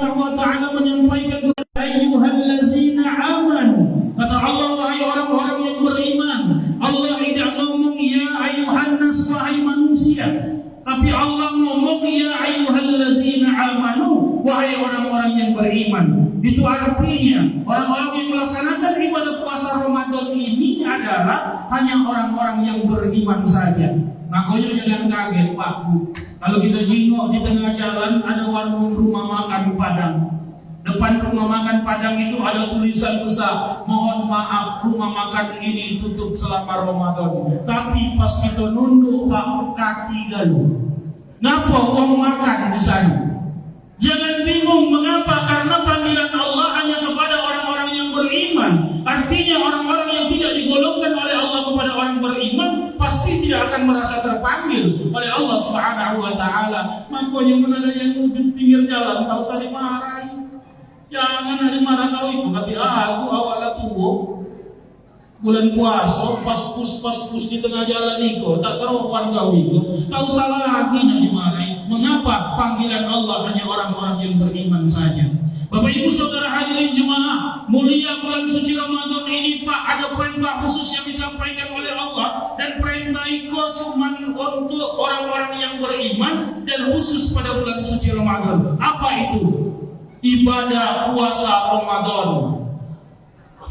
Subhanahu wa taala menyampaikan ayyuhallazina amanu. Kata Allah, wahai orang-orang yang beriman. Allah tidak ngomong ya ayyuhan nas, wahai manusia. Tapi Allah ngomong ya ayyuhallazina amanu, wahai orang-orang yang beriman. Itu artinya orang-orang yang melaksanakan ibadah puasa Ramadan ini adalah hanya orang-orang yang beriman saja. Makanya jangan kaget Pak Bu, kalau kita jingok di tengah jalan ada warung rumah makan Padang. Depan rumah makan Padang itu ada tulisan besar, mohon maaf rumah makan ini tutup selama Ramadan. Tapi pas kita nunduk Pak, kaki galuh. Ngapa orang makan di sana? Jangan bingung mengapa, karena panggilan Allah hanya kepada orang-orang yang beriman. Artinya orang-orang yang tidak digolongkan oleh Allah kepada orang beriman pasti tidak akan merasa terpanggil oleh Allah Subhanahu wa taala. Makanya mana yang di pinggir jalan tak usah dimarahi. Jangan ada marah kau itu, berarti aku awalnya tubuh bulan puasa pas pus di tengah jalan itu tak teropan kau itu, tak usah lagi nak dimarahi. Mengapa? Panggilan Allah hanya orang-orang yang beriman saja. Bapak Ibu Saudara hadirin jemaah, mulia bulan suci Ramadan ini Pak, ada perintah khusus yang disampaikan oleh Allah, dan perintah itu cuma untuk orang-orang yang beriman dan khusus pada bulan suci Ramadan. Apa itu? Ibadah puasa Ramadan.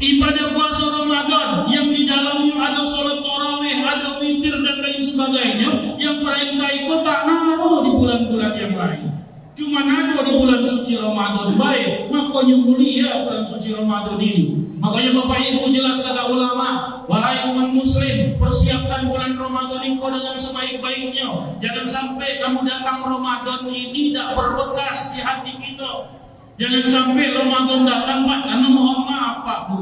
Ibadah puasa Ramadan yang di dalamnya ada sholat tarawih, ada witir dan lain sebagainya, yang perintah itu tak naruh di bulan-bulan yang lain, cuma naruh di bulan suci Ramadan. Baik, makanya mulia bulan suci Ramadan ini. Makanya Bapak Ibu jelas kata ulama, wahai umat muslim, persiapkan bulan Ramadan ini dengan sebaik-baiknya. Jangan sampai kamu datang Ramadan ini tidak berbekas di hati kita. Jangan sampai Ramadan datang Pak, karena mohon maaf Pak Bu.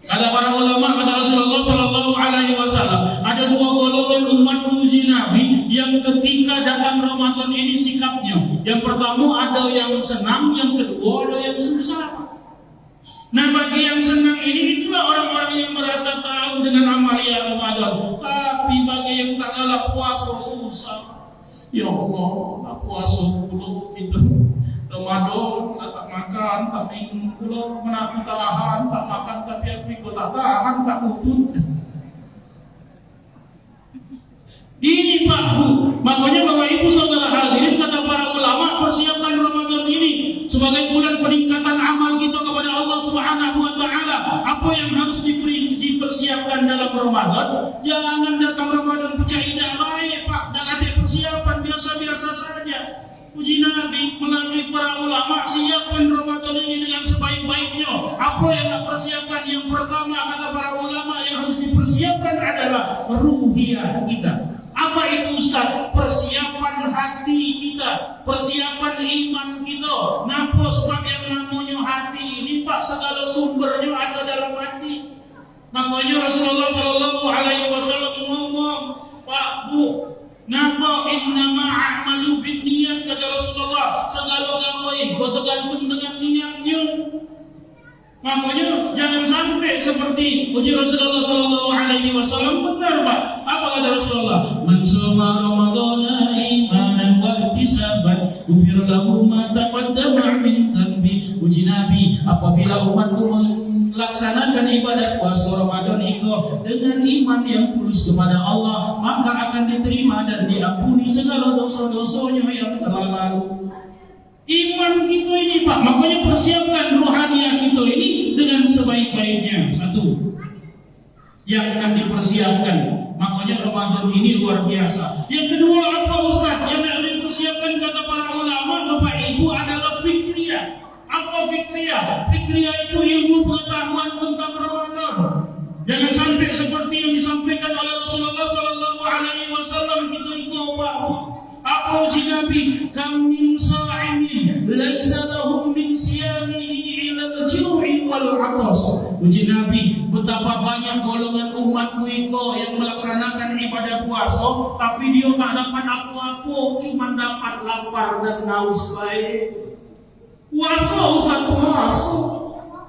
Kata para ulama, kata Rasulullah Sallallahu Alaihi Wasallam, ada dua golongan umat uji Nabi yang ketika datang Ramadan ini sikapnya. Yang pertama ada yang senang, yang kedua ada yang susah. Nah bagi yang senang ini itulah orang-orang yang merasa tahu dengan amalia Ramadan. Tapi bagi yang tak kalah puasa susah. Ya Allah, tak puasa dulu kita. Ramadan tak makan, tak minum pula, menaku tahan, tak makan tapi aku ikut tak tahan, tak utut. Ini Pak Bu, makanya Bapak Ibu Saudara hadirin, kata para ulama, persiapkan Ramadan ini sebagai bulan peningkatan amal kita kepada Allah Subhanahu wa taala. Apa yang harus dipersiapkan dalam Ramadan? Jangan datang Ramadan pecah tidak baik Pak, dan ada persiapan biasa-biasa saja. Puji Nabi melalui para ulama, siapkan Ramadan ini dengan sebaik-baiknya. Apa yang dipersiapkan? Yang pertama kata para ulama yang harus dipersiapkan adalah ruhiyah kita. Apa itu Ustaz? Persiapan hati kita, persiapan iman kita. Napa sebab yang namanya hati ini Pak, segala sumbernya ada dalam hati. Makanya Rasulullah Sallallahu Alaihi Wasallam ngomong, Pak Bu, napa innama a'malu binniyat, kata Rasulullah, segala gawe kau tergantung dengan niatnya. Makanya jangan sampai seperti uji Rasulullah Sallallahu Alaihi Wasallam. Benar Pak, apa kata Rasulullah? Man shoma ramadana imanan wa ihtisaban ghufira lahu ma taqaddama min dhanbi. Uji Nabi, apabila umatku melaksanakan ibadah puasa Ramadan itu dengan iman yang tulus kepada Allah, maka akan diterima dan diampuni segala dosa-dosanya yang telah lalu. Iman kita ini Pak, makanya persiapkan rohaniah kita ini dengan sebaik-baiknya. Satu yang akan dipersiapkan, makanya Ramadan ini luar biasa. Yang kedua apa Ustaz? Yang akan dipersiapkan kata para ulama Bapak Ibu adalah fikriyah. Apa fikriyah? Fikriyah itu ilmu pengetahuan tentang Ramadan. Jangan sampai seperti yang disampaikan oleh Rasulullah Sallallahu Alaihi Wasallam kita ikut Pak. Apa uji Nabi? Kam min sa'imin laisa lahum min siyamihi illa al-ju'i wal 'atas. Uji Nabi, betapa banyak golongan umatku itu yang melaksanakan ibadah puasa, tapi dia tak dapat apa-apa, cuma dapat lapar dan haus baik. Puasa Ustaz, puasa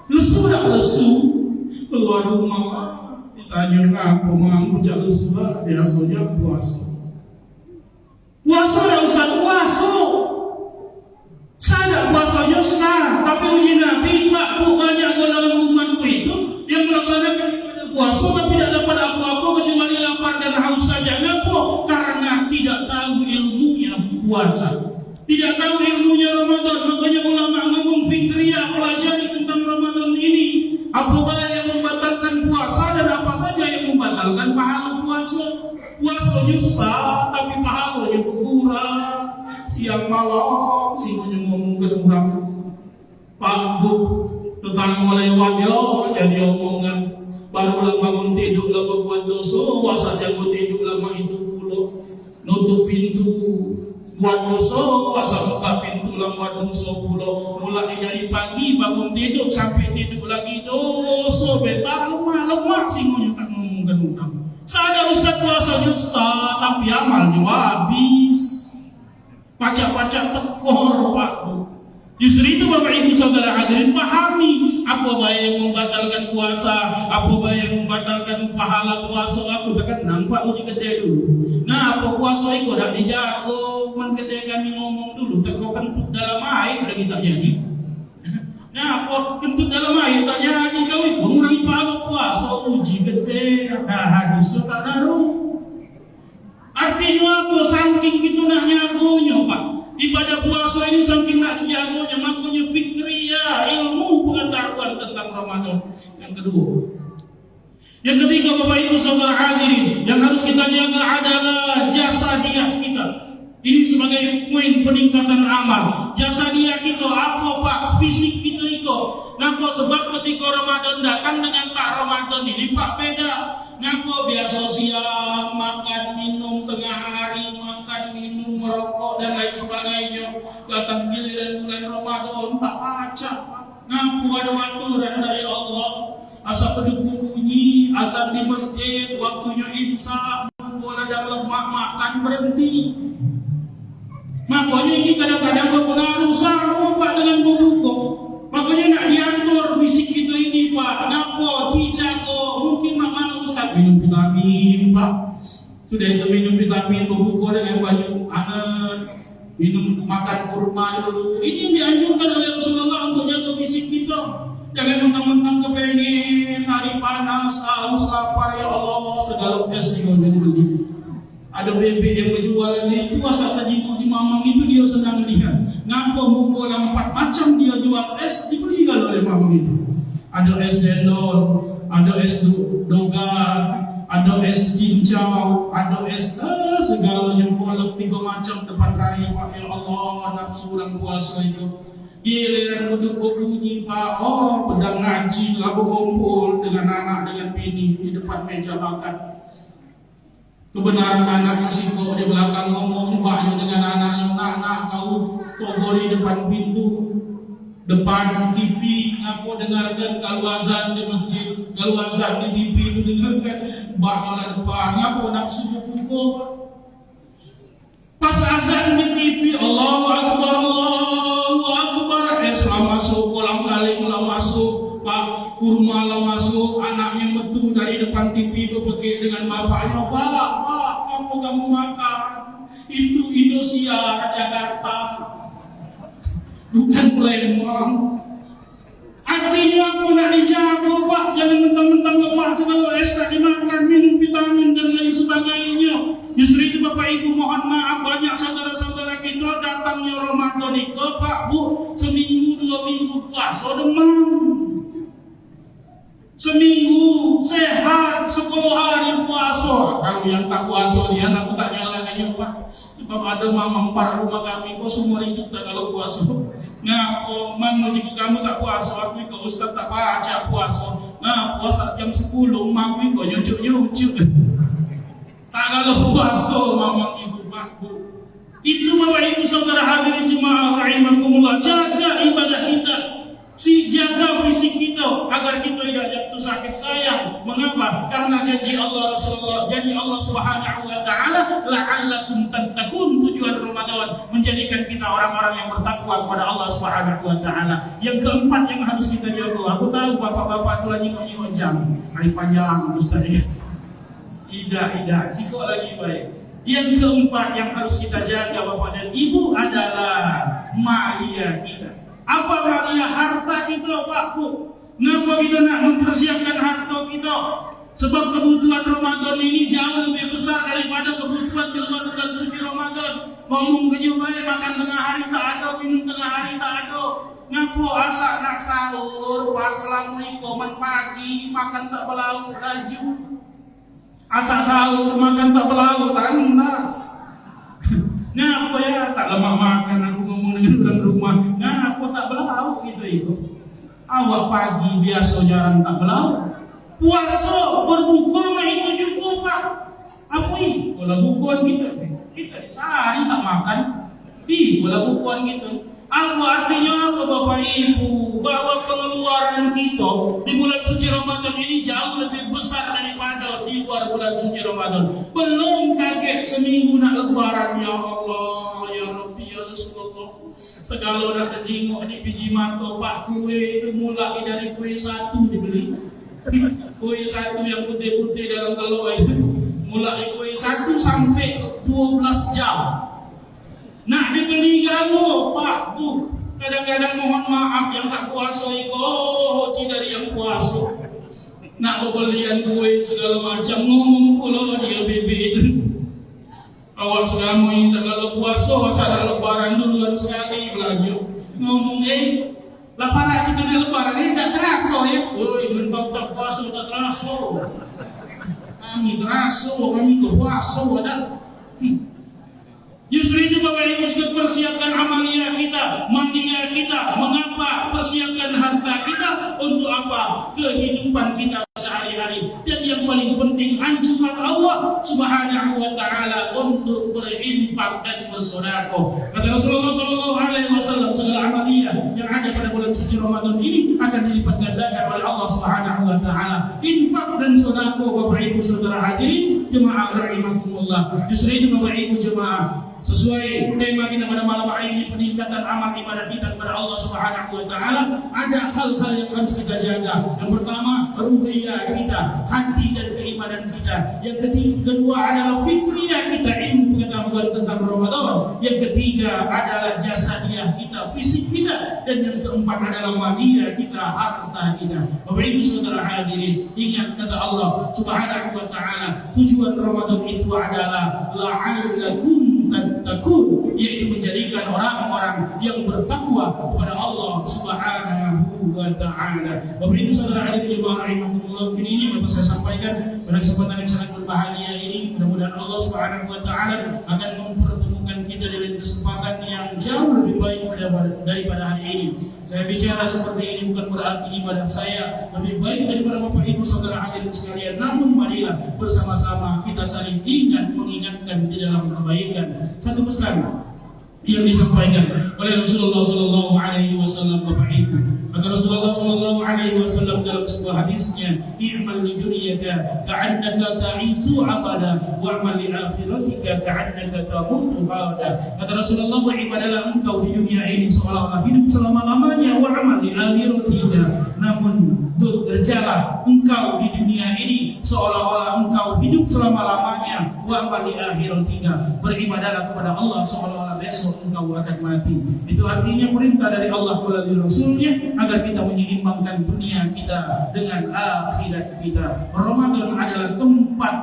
lesu tak lesu, keluar rumah ditanya apa mampu cak lesu, biasanya puasa. Puasa dah Ustaz, puasa. Sadar puasanya sah, tapi uji Nabi tak banyak golongan umatku itu yang melaksanakan ibadah puasa tapi tidak dapat apa-apa kecuali lapar dan haus saja. Kenapa? Karena tidak tahu ilmunya puasa, tidak tahu ilmunya Ramadan. Makanya ulama ngomong fikriyah, pelajari tentang Ramadan ini. Apa yang membatalkan puasa dan apa saja yang membatalkan pahala puasa. Puasanya sah, tapi pahalanya berkurang. Siang malam, si ngomong ke orang Pak Bu, tetangga lewat yo, jadi omongan. Barulah bangun tidur lah berbuat dosa, wasa jago tidur lama itu pula. Nutup pintu, buat dosa, wasa buka pintu lah buat dosa pula. Mulai dari pagi bangun tidur sampai tidur lagi dosa. Betah lemah si ngomong tak ngomong ke orang. Sadar Ustaz puasa sah, tapi amalnya habis. Pacak-pacak tekor Pak Bu. Justru itu Bapak Ibu Saudara hadirin, pahami apa yang membatalkan puasa, apa yang membatalkan pahala puasa. Aku tekan nampak uji gede dulu. Nah, apa puasa itu dah dijago, men gede kami ngomong dulu, teko kentut dalam air udah kita jadi. Nah, apa kentut dalam air tak jadi kau itu mengurangi pahala puasa, uji gede. Nah, hadis tak naruh. Artinya apa? Saking gitu nak nyagonya Pak. Ibadah puasa ini saking nak dijagonya, makanya fikriyah, ilmu pengetahuan tentang Ramadan. Yang kedua, yang ketiga Bapak Ibu Saudara hadirin, yang harus kita jaga adalah jasadiah kita. Ini sebagai poin peningkatan amal. Jasadiah kita apa Pak? Fisik kita itu. Kenapa? Sebab ketika Ramadan datang dengan tak Ramadan ini Pak beda. Ngapa biasa siang makan minum, tengah hari makan minum, merokok dan lain sebagainya. Datang giliran bulan Ramadan tak baca. Ngapa ada aturan dari Allah? Asal penduduk bunyi, azan di masjid, waktunya imsak, bola dan lemak makan berhenti. Makanya ini kadang-kadang berpengaruh sama Pak dengan berbuka. Makanya nak diatur fisik kita ini Pak. Kenapa? Dijaga. Mungkin mana Ustaz minum vitamin Pak. Sudah itu minum vitamin berbuka dengan banyak anget. Minum makan kurma dulu. Ini yang dianjurkan oleh Rasulullah untuk jaga fisik kita. Jangan mentang-mentang kepengen hari panas, haus, lapar ya Allah segala es yang beli. Ada bebek yang berjual ini puasa tadi di mamang itu dia sedang lihat. Ngapa mukul 4 macam dia jual es dibelikan oleh mamang itu. Ada es cendol, ada es dogar, ada es cincau, ada es segalanya kolak 3 macam depan rai Pak ya Allah nafsu orang puasa itu. Giliran duduk berbunyi Pak, oh pedang ngaji lah berkumpul dengan anak dengan bini di depan meja makan. Kebenaran anak yang sibuk di belakang ngomong mbaknya dengan anak nak kau togori depan pintu depan TV aku dengarkan kalau azan di masjid, kalau azan di TV itu dengarkan mbaknya depan aku nafsu buku pas azan di TV Allahu Akbar Islam masuk ulang kali ulang masuk Pak kurma lah masuk anaknya metu dari depan TV berpekik dengan bapaknya Pak apa kamu makan itu Indosiar Jakarta bukan Palembang. Artinya aku nak dijaga Pak, jangan mentang-mentang lemak segala es tak dimakan, minum vitamin dan lain sebagainya. Justru itu Bapak Ibu mohon maaf banyak saudara-saudara kita datangnya Ramadan itu Pak Bu seminggu 2 minggu puasa demam. Seminggu sehat 10 hari puasa. Kalau yang tak puasa dia aku tak nyalakannya Pak. Sebab ada mamang par rumah kami kok semua hidup tak kalau puasa. Nah, mang jika kamu tak puasa, aku kau Ustaz tak baca puasa. Nah, puasa jam 10 mang kau nyucuk-nyucuk. Tak kalau puasa mamang itu Pak Bu. Itu Bapak Ibu Saudara hadirin jemaah rahimakumullah, jaga ibadah kita. Jaga fisik kita agar kita tidak jatuh sakit sayang. Mengapa? Karena janji Allah Rasulullah, janji Allah Subhanahu wa taala, la'allakum tattaqun, tujuan Ramadan menjadikan kita orang-orang yang bertakwa kepada Allah Subhanahu wa taala. Yang keempat yang harus kita jaga. Aku tahu bapak-bapak itu lagi ngomong jam. Hari panjang Ustaz ya. Tidak, cikgu lagi baik. Yang keempat yang harus kita jaga Bapak dan Ibu adalah malia kita. Apa malia? Harta kita, Pak Bu. Kenapa kita nak mempersiapkan harta kita? Sebab kebutuhan Ramadan ini jauh lebih besar daripada kebutuhan di luar bulan suci Ramadan. Ngomong keju baik, makan tengah hari tak ada, minum tengah hari tak ada. Ngapo asak nak sahur, Pak Assalamualaikum pagi, makan tak berlauk laju. Asak sahur, makan tak berlauk, tak nak. Ngapa ya, tak lama makan aku ngomong dengan orang rumah. Ngapa tak berlauk itu. Awak pagi biasa jarang tak berlauk. Puasa berbuka mah itu cukup Pak. Apa ini? Kalau bukuan kita sehari tak makan. Kalau bukuan gitu. Apa artinya apa Bapak Ibu? Bahwa pengeluaran kita di bulan suci Ramadan ini jauh lebih besar daripada di luar bulan suci Ramadan. Belum kaget seminggu nak lebaran, ya Allah, ya Rabbi, ya Rasulullah. Segala dah terjenguk di biji mata Pak, kue itu mulai dari kue satu dibeli. Kue satu yang putih-putih dalam telur itu mulai kue satu sampai 12 jam. Nak dibeli galau Pak Bu. Kadang-kadang mohon maaf yang tak puasa ikut dari yang puasa. Nak belian kue segala macam, ngomong pula dia bebe itu. Awak sekarang ini tak kalau puasa, asal lebaran duluan sekali belanja. Ngomong laparan kita di lebaran ini tak terasa ya. Woi, mentau tak puasa tak terasa. Kami terasa, kami ke puasa ada. Justru itu Bapak Ibu sudah persiapkan amalia kita, mania kita. Mengapa? Persiapkan harta kita untuk apa? Kehidupan kita sehari-hari. Dan yang paling penting anjuran Allah Subhanahu wa taala untuk berinfak dan bersedekah. Kata Rasulullah sallallahu alaihi wasallam, segala amalia yang ada pada bulan suci Ramadan ini akan dilipat gandakan oleh Allah Subhanahu wa taala. Infak dan sedekah Bapak Ibu saudara hadirin jemaah rahimakumullah. Justru itu Bapak Ibu jemaah, sesuai tema kita pada malam hari ini, peningkatan amal ibadah kita kepada Allah Subhanahu wa taala, ada hal-hal yang harus kita jaga. Yang pertama, ruhiyah kita, hati dan keimanan kita. Yang kedua adalah fikriyah kita, ilmu pengetahuan tentang Ramadan. Yang ketiga adalah jasadiah kita, fisik kita. Dan yang keempat adalah maliyah kita, harta kita. Bapak Ibu saudara hadirin, ingat kata Allah Subhanahu wa taala, tujuan Ramadan itu adalah la'allakum tattaqun, yaitu menjadikan orang-orang yang bertakwa kepada Allah Subhanahu wa taala. Bapak Ibu saudara hadirin jemaah rahimakumullah, mungkin ini yang dapat saya sampaikan pada kesempatan yang sangat berbahagia ini. Mudah-mudahan Allah Subhanahu wa taala akan mempertemukan kita dengan kesempatan yang jauh lebih baik daripada hari ini. Saya bicara seperti ini bukan berarti ibadah saya lebih baik daripada Bapak Ibu saudara hadirin sekalian. Namun marilah bersama-sama kita saling ingat, mengingatkan di dalam kebaikan. Satu pesan yang disampaikan oleh Rasulullah sallallahu alaihi wasallam Bapak Ibu. Kata Rasulullah sallallahu alaihi wasallam dalam sebuah hadisnya, "I'mal li dunyaka ka'annaka ta'isu abada wa'mal li akhiratika ka'annaka tamutu abada." Kata Rasulullah, beribadahlah engkau di dunia ini seolah-olah hidup selama-lamanya, wa'mal li akhiratika, namun bekerjalah engkau di dunia ini seolah-olah engkau hidup selama-lamanya, wa'mal li akhiratika, beribadahlah kepada Allah seolah-olah besok engkau akan mati. Itu artinya perintah dari Allah melalui Rasulnya agar kita menyeimbangkan dunia kita dengan akhirat kita. Ramadan adalah tempat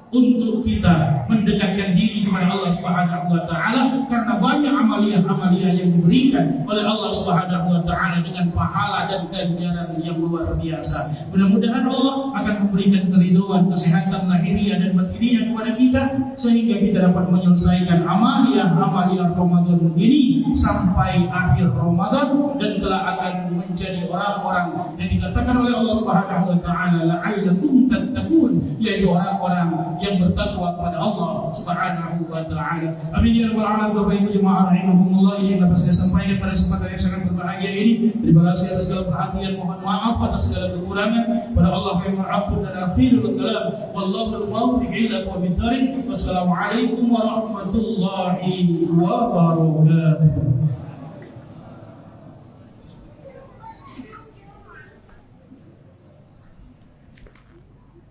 untuk kita mendekatkan diri kepada Allah Subhanahu wa taala, karena banyak amalia-amalia yang diberikan oleh Allah Subhanahu wa taala dengan pahala dan ganjaran yang luar biasa. Mudah-mudahan Allah akan memberikan keridhaan, kesehatan lahiriah dan batiniah kepada kita sehingga kita dapat menyelesaikan amalia-amalia Ramadan ini sampai akhir Ramadan, dan kelak akan menjadi orang-orang yang dikatakan oleh Allah Subhanahu wa taala la'allakum tattaqun, yaitu orang-orang yang bertakwa kepada Allah Subhanahu wa taala. Amin ya rabbal alamin. Bapak Ibu jemaah rahimakumullah, ini yang dapat saya sampaikan pada kesempatan yang sangat berbahagia ini. Terima kasih atas segala perhatian, mohon maaf atas segala kekurangan. Pada Allah yang Maha Ampun dan Akhirul Kalam. Wallahul muwaffiq ila aqwamit thariq. Wassalamualaikum warahmatullahi wabarakatuh.